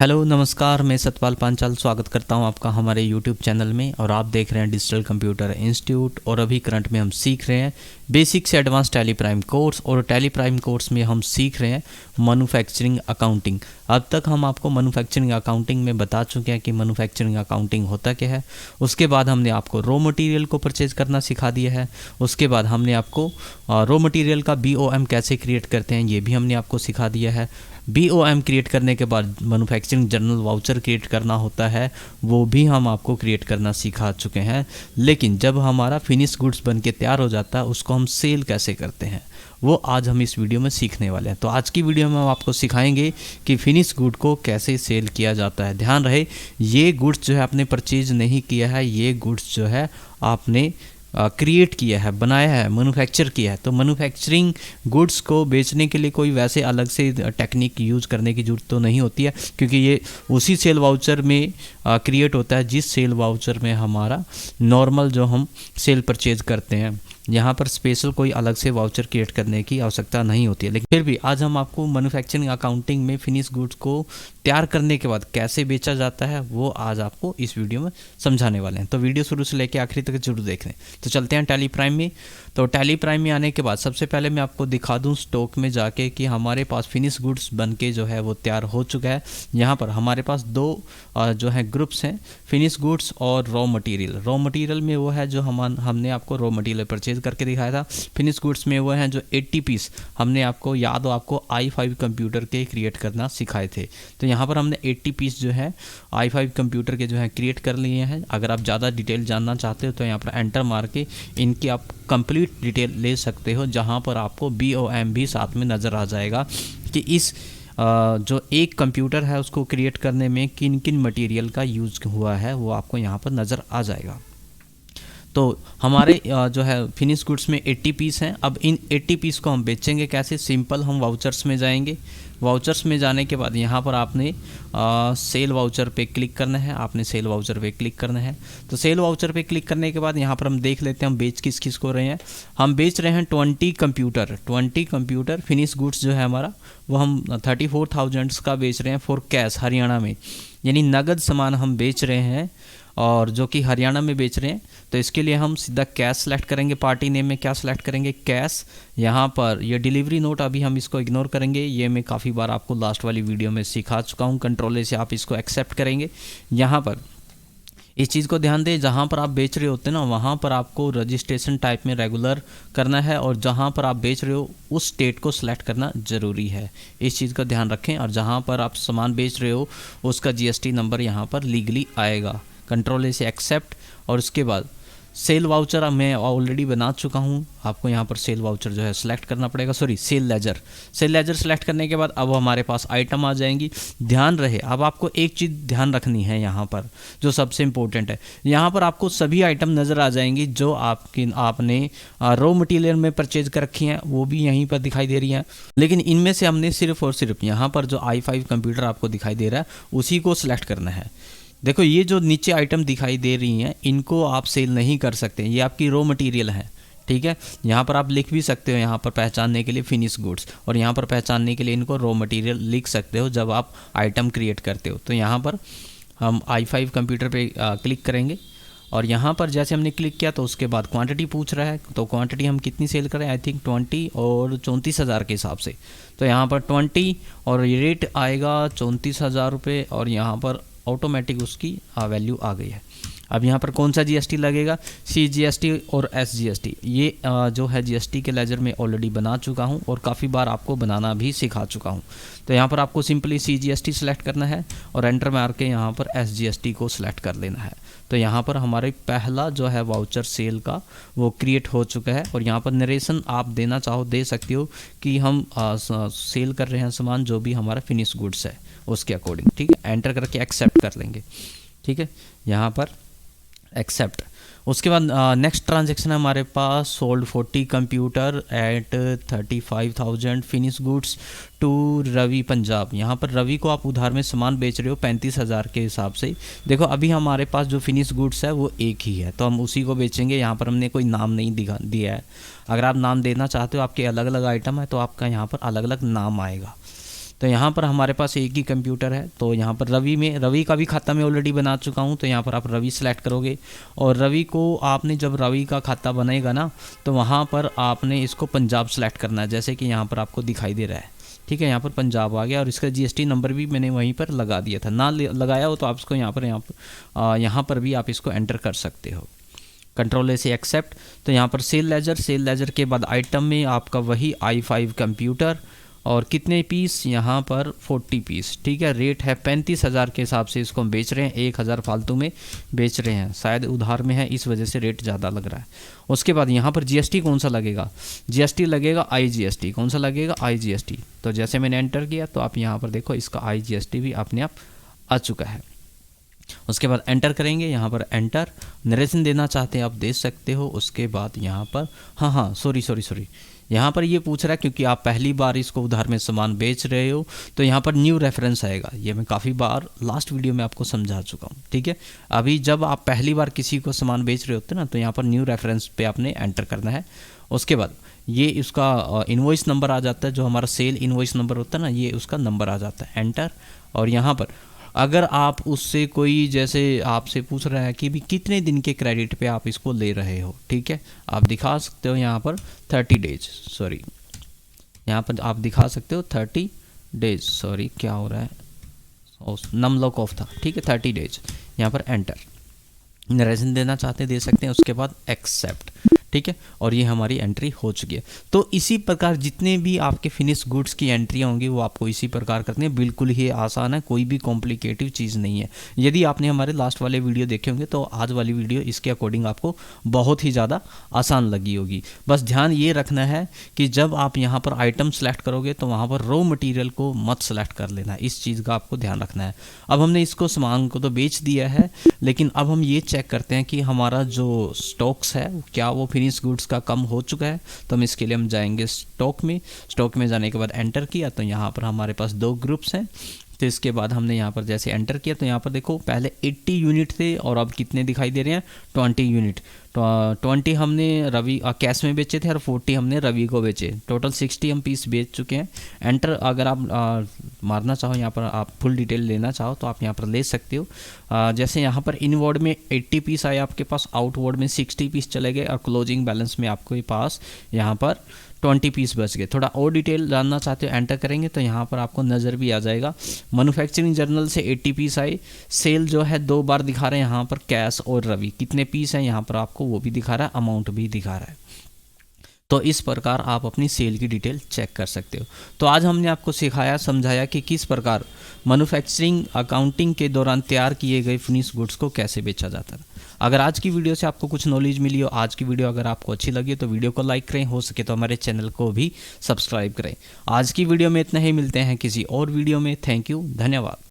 Hello नमस्कार, मैं सतपाल पांचाल स्वागत करता हूं आपका हमारे यूट्यूब चैनल में। और आप देख रहे हैं डिजिटल कंप्यूटर इंस्टीट्यूट। और अभी करंट में हम सीख रहे हैं बेसिक से एडवांस टैली प्राइम कोर्स। और टैली प्राइम कोर्स में हम सीख रहे हैं मैन्युफैक्चरिंग अकाउंटिंग। अब तक हम आपको मैन्युफैक्चरिंग अकाउंटिंग में बता चुके हैं कि मैन्युफैक्चरिंग अकाउंटिंग होता क्या है। उसके बाद हमने आपको रॉ मटेरियल को परचेज करना सिखा दिया है। उसके बाद हमने आपको रॉ मटेरियल का BOM कैसे क्रिएट करते हैं ये भी हमने आपको सिखा दिया है। BOM क्रिएट करने के बाद मैन्युफैक्चरिंग जर्नल वाउचर क्रिएट करना होता है, वो भी हम आपको क्रिएट करना सिखा चुके हैं। लेकिन जब हमारा फिनिश गुड्स बन के तैयार हो जाता है उसको हम सेल कैसे करते हैं वो आज हम इस वीडियो में सीखने वाले हैं। तो आज की वीडियो में हम आपको सिखाएंगे कि फिनिश गुड को कैसे सेल किया जाता है। ध्यान रहे, ये गुड्स जो है आपने परचेज नहीं किया है, ये गुड्स जो है आपने क्रिएट किया है, बनाया है, मैन्युफैक्चर किया है। तो मैन्युफैक्चरिंग गुड्स को बेचने के लिए कोई वैसे अलग से टेक्निक यूज़ करने की ज़रूरत तो नहीं होती है, क्योंकि ये उसी सेल वाउचर में क्रिएट होता है जिस सेल वाउचर में हमारा नॉर्मल जो हम सेल परचेज करते हैं। यहाँ पर स्पेशल कोई अलग से वाउचर क्रिएट करने की आवश्यकता नहीं होती है। लेकिन फिर भी आज हम आपको मैन्युफैक्चरिंग अकाउंटिंग में फिनिश गुड्स को तैयार करने के बाद कैसे बेचा जाता है वो आज आपको इस वीडियो में समझाने वाले हैं। तो वीडियो शुरू से लेकर आखिरी तक जरूर देख लें। तो चलते हैं टैली प्राइम में। तो टैली प्राइम में आने के बाद सबसे पहले मैं आपको दिखा दूं स्टॉक में जाके कि हमारे पास फिनिश गुड्स बन के जो है वो तैयार हो चुका है। यहाँ पर हमारे पास दो जो है ग्रुप्स हैं, फिनिश गुड्स और रॉ मटेरियल। रॉ मटेरियल में वो है जो हमने आपको रॉ मटेरियल परचेज करके दिखाया था। फिनिश गुड्स में वो हैं जो 80 पीस हमने आपको याद हो, आपको i5 कंप्यूटर के क्रिएट करना सिखाए थे। तो यहाँ पर हमने 80 पीस जो है i5 कंप्यूटर के जो है क्रिएट कर लिए हैं। अगर आप ज़्यादा डिटेल जानना चाहते हो तो यहाँ पर एंटर मार के इनकी आप कंप्लीट डिटेल ले सकते हो, जहाँ पर आपको BOM भी साथ में नज़र आ जाएगा कि इस जो एक कंप्यूटर है उसको क्रिएट करने में किन किन मटेरियल का यूज़ हुआ है वो आपको यहाँ पर नज़र आ जाएगा। तो हमारे जो है फिनिश गुड्स में 80 पीस हैं। अब इन 80 पीस को हम बेचेंगे कैसे? सिंपल, हम वाउचर्स में जाएंगे। वाउचर्स में जाने के बाद यहाँ पर आपने सेल वाउचर पे क्लिक करना है। आपने सेल वाउचर पे क्लिक करना है। तो सेल वाउचर पे क्लिक करने के बाद यहाँ पर हम देख लेते हैं हम बेच किस किस को रहे हैं। हम बेच रहे हैं 20 कंप्यूटर फिनिश गुड्स जो है हमारा वो हम 34,000 का बेच रहे हैं फॉर कैश, हरियाणा में। यानी नगद सामान हम बेच रहे हैं और जो कि हरियाणा में बेच रहे हैं। तो इसके लिए हम सीधा कैश सेलेक्ट करेंगे। पार्टी नेम में क्या सेलेक्ट करेंगे? कैश। यहाँ पर ये डिलीवरी नोट अभी हम इसको इग्नोर करेंगे, ये मैं काफ़ी बार आपको लास्ट वाली वीडियो में सिखा चुका हूँ। कंट्रोल से आप इसको एक्सेप्ट करेंगे। यहाँ पर इस चीज़ को ध्यान दें, जहाँ पर आप बेच रहे होते हैं ना वहाँ पर आपको रजिस्ट्रेशन टाइप में रेगुलर करना है, और जहाँ पर आप बेच रहे हो उस स्टेट को सिलेक्ट करना ज़रूरी है। इस चीज़ का ध्यान रखें। और जहाँ पर आप सामान बेच रहे हो उसका GST नंबर यहाँ पर लीगली आएगा। कंट्रोल से एक्सेप्ट। और उसके बाद सेल वाउचर मैं ऑलरेडी बना चुका हूँ, आपको यहाँ पर सेल वाउचर जो है सिलेक्ट करना पड़ेगा। सॉरी, सेल लेजर सेलेक्ट करने के बाद अब हमारे पास आइटम आ जाएंगी। ध्यान रहे, अब आपको एक चीज़ ध्यान रखनी है यहाँ पर जो सबसे इम्पोर्टेंट है। यहाँ पर आपको सभी आइटम नज़र आ जाएंगी जो आपने रॉ मटेरियल में परचेज कर रखी हैं, वो भी यहीं पर दिखाई दे रही हैं। लेकिन इनमें से हमने सिर्फ और सिर्फ यहाँ पर जो i5 कंप्यूटर आपको दिखाई दे रहा है उसी को सिलेक्ट करना है। देखो, ये जो नीचे आइटम दिखाई दे रही हैं इनको आप सेल नहीं कर सकते, ये आपकी रॉ मटेरियल है। ठीक है, यहाँ पर आप लिख भी सकते हो, यहाँ पर पहचानने के लिए फिनिश गुड्स, और यहाँ पर पहचानने के लिए इनको रॉ मटेरियल लिख सकते हो जब आप आइटम क्रिएट करते हो। तो यहाँ पर हम i5 कंप्यूटर पे क्लिक करेंगे, और यहाँ पर जैसे हमने क्लिक किया तो उसके बाद क्वांटिटी पूछ रहा है। तो क्वांटिटी हम कितनी सेल करें? आई थिंक 20 और 34,000 के हिसाब से। तो यहाँ पर 20 और रेट आएगा 34,000 रुपये, और यहाँ पर ऑटोमेटिक उसकी वैल्यू आ गई है। अब यहाँ पर कौन सा GST लगेगा? CGST और SGST। ये जो है GST के लेजर में ऑलरेडी बना चुका हूँ और काफ़ी बार आपको बनाना भी सिखा चुका हूँ। तो यहाँ पर आपको सिंपली CGST सेलेक्ट करना है और एंटर मार के यहाँ पर SGST को सिलेक्ट कर लेना है। तो यहाँ पर हमारे पहला जो है वाउचर सेल का वो क्रिएट हो चुका है। और यहाँ पर नरेशन आप देना चाहो दे सकते हो कि हम सेल कर रहे हैं सामान जो भी हमारा फिनिश गुड्स है उसके अकॉर्डिंग। ठीक है, एंटर करके एक्सेप्ट कर लेंगे। ठीक है, यहाँ पर एक्सेप्ट। उसके बाद नेक्स्ट ट्रांजेक्शन है हमारे पास sold 40 computer at 35,000 finish goods to Ravi Punjab. यहाँ पर रवि को आप उधार में सामान बेच रहे हो 35,000 के हिसाब से। देखो, अभी हमारे पास जो फिनिश गुड्स है वो एक ही है तो हम उसी को बेचेंगे। यहाँ पर हमने कोई नाम नहीं दिया है। अगर आप नाम देना चाहते हो, आपके अलग अलग आइटम है तो आपका यहाँ पर अलग अलग नाम आएगा। तो यहाँ पर हमारे पास एक ही कंप्यूटर है, तो यहाँ पर रवि का भी खाता मैं ऑलरेडी बना चुका हूँ। तो यहाँ पर आप रवि सेलेक्ट करोगे और रवि को आपने जब रवि का खाता बनेगा ना तो वहाँ पर आपने इसको पंजाब सेलेक्ट करना है, जैसे कि यहाँ पर आपको दिखाई दे रहा है। ठीक है, यहाँ पर पंजाब आ गया और इसका जीएसटी नंबर भी मैंने वहीं पर लगा दिया था। ना लगाया हो तो आप इसको यहाँ पर भी आप इसको एंटर कर सकते हो। कंट्रोल से एक्सेप्ट। तो यहाँ पर सेल लेजर के बाद आइटम में आपका वही i5 कंप्यूटर और कितने पीस, यहाँ पर 40 पीस। ठीक है, रेट है 35,000 के हिसाब से इसको हम बेच रहे हैं, 1,000 फालतू में बेच रहे हैं, शायद उधार में है इस वजह से रेट ज़्यादा लग रहा है। उसके बाद यहाँ पर जीएसटी कौन सा लगेगा, जीएसटी लगेगा IGST। कौन सा लगेगा, IGST। तो जैसे मैंने एंटर किया तो आप यहाँ पर देखो इसका IGST भी अपने आप आ चुका है। उसके बाद एंटर करेंगे, यहाँ पर एंटर, नरेशन देना चाहते हैं आप दे सकते हो। उसके बाद यहाँ पर हाँ सॉरी यहाँ पर ये पूछ रहा है क्योंकि आप पहली बार इसको उधार में सामान बेच रहे हो तो यहाँ पर न्यू रेफरेंस आएगा। ये मैं काफ़ी बार लास्ट वीडियो में आपको समझा चुका हूँ। ठीक है, अभी जब आप पहली बार किसी को सामान बेच रहे होते ना तो यहाँ पर न्यू रेफरेंस पे आपने एंटर करना है। उसके बाद ये इसका इनवॉइस नंबर आ जाता है, जो हमारा सेल इनवॉइस नंबर होता है ना, ये उसका नंबर आ जाता है, एंटर। और यहाँ पर अगर आप उससे कोई जैसे आपसे पूछ रहा है कि भी कितने दिन के क्रेडिट पे आप इसको ले रहे हो, ठीक है, आप दिखा सकते हो यहाँ पर 30 डेज, सॉरी यहाँ पर आप दिखा सकते हो 30 डेज, सॉरी क्या हो रहा है, नम लॉक ऑफ था। ठीक है, 30 डेज, यहाँ पर एंटर, नरेशन देना चाहते हैं दे सकते हैं। उसके बाद एक्सेप्ट। ठीक है, और ये हमारी एंट्री हो चुकी है। तो इसी प्रकार जितने भी आपके फिनिश गुड्स की एंट्री होंगी वो आपको इसी प्रकार करते हैं, बिल्कुल ही आसान है, कोई भी कॉम्प्लिकेटिव चीज़ नहीं है। यदि आपने हमारे लास्ट वाले वीडियो देखे होंगे तो आज वाली वीडियो इसके अकॉर्डिंग आपको बहुत ही ज़्यादा आसान लगी होगी। बस ध्यान ये रखना है कि जब आप यहाँ पर आइटम सेलेक्ट करोगे तो वहाँ पर रॉ मटीरियल को मत सेलेक्ट कर लेना, इस चीज़ का आपको ध्यान रखना है। अब हमने इसको सामान को तो बेच दिया है, लेकिन अब हम ये चेक करते हैं कि हमारा जो स्टॉक्स है क्या वो फिनिश गुड्स का कम हो चुका है। तो हम इसके लिए हम जाएंगे स्टॉक में जाने के बाद एंटर किया तो यहाँ पर हमारे पास 2 ग्रुप्स हैं। तो इसके बाद हमने यहाँ पर जैसे एंटर किया तो यहाँ पर देखो पहले 80 यूनिट थे और अब कितने दिखाई दे रहे हैं, 20 यूनिट। 20 हमने रवि कैश में बेचे थे और 40 हमने रवि को बेचे, टोटल 60 हम पीस बेच चुके हैं। एंटर अगर आप मारना चाहो, यहाँ पर आप फुल डिटेल लेना चाहो तो आप यहाँ पर ले सकते हो। जैसे यहाँ पर इनवर्ड में 80 पीस आए आपके पास, आउटवर्ड में 60 पीस चले गए और क्लोजिंग बैलेंस में आपके पास यहाँ पर 20 पीस बच गए। थोड़ा और डिटेल जानना चाहते हो एंटर करेंगे तो यहाँ पर आपको नज़र भी आ जाएगा। मैन्युफैक्चरिंग जर्नल से 80 पीस आए, सेल जो है 2 बार दिखा रहे हैं यहाँ पर, कैश और रवि कितने पीस हैं यहाँ पर आपको वो भी दिखा रहा है, अमाउंट भी दिखा रहा है। तो इस प्रकार आप अपनी सेल की डिटेल चेक कर सकते हो। तो आज हमने आपको सिखाया समझाया कि किस प्रकार मैन्युफैक्चरिंग अकाउंटिंग के दौरान तैयार किए गए फिनिश गुड्स को कैसे बेचा जाता है। अगर आज की वीडियो से आपको कुछ नॉलेज मिली हो, आज की वीडियो अगर आपको अच्छी लगी तो वीडियो को लाइक करें, हो सके तो हमारे चैनल को भी सब्सक्राइब करें। आज की वीडियो में इतना ही, मिलते हैं किसी और वीडियो में। थैंक यू, धन्यवाद।